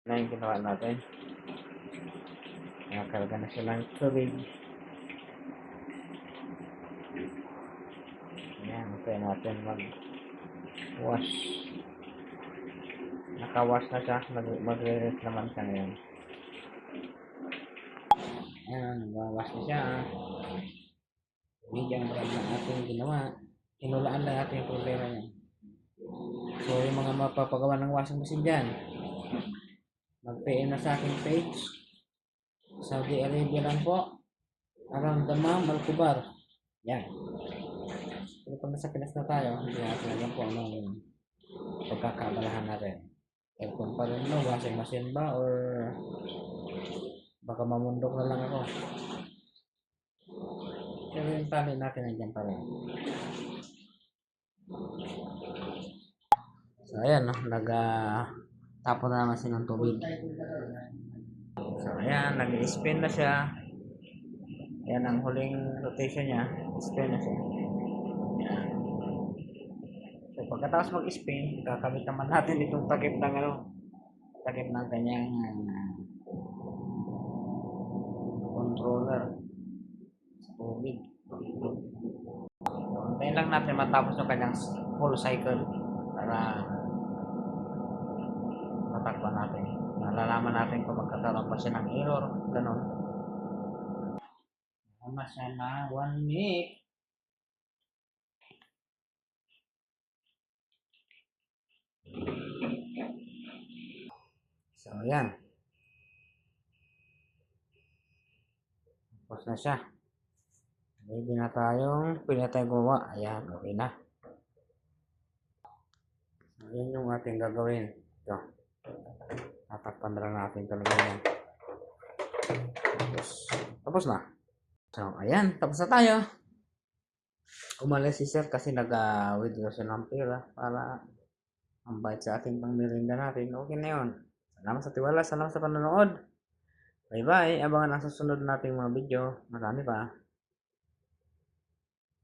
na yung ginawa natin. Nakakarga na siya ng tubig. Ayan, okay natin mag-wash. Naka-wash na siya. Mag-rest naman siya ngayon. Ayan, nag-wash na siya. Medium brown na ating ginawa. Inulaan lang natin yung problema niya. So, yung mga mapapagawa ng washing machine dyan, mag-PM na sa aking page. Saudi Arabia lang po. Around Damam, Alcubar. Yan. Pero pag nasa Pinas na tayo, hindi natin alam po ano yung pagkakabalahan natin. Aircon pa rin no, washing machine ba, or baka mamundok na lang ako. Pero yung tali natin nandiyan pa rin. So ayan, no? Tapon na naman siya ng tubig. So ayan, nag-spin na siya. Ayan ang huling rotation niya. Spin na siya. Ayan. So pagkatapos mag-spin, kakabit naman natin itong takip ng takip ng kanyang controller sa tubig. Antayin lang natin matapos yung kanyang full cycle para matakpan natin. Nalalaman natin kung magkakaroon pa siya ng error. Ganon. Tama siya na 1 minute. So, ayan. Tapos na siya. Pwede na tayong gumawa. Ayan, okay na. So, ayan yung ating gagawin. Ito. Tatakpan na lang natin talaga yan. Tapos na. So, ayan. Tapos na tayo. Umalis si sir kasi nag-withdraw siya ng pera para ang bayad sa ating pangmerinda natin. Okay na yun. Salamat sa tiwala. Salamat sa panonood. Bye-bye. Abangan ang susunod nating mga video. Marami pa.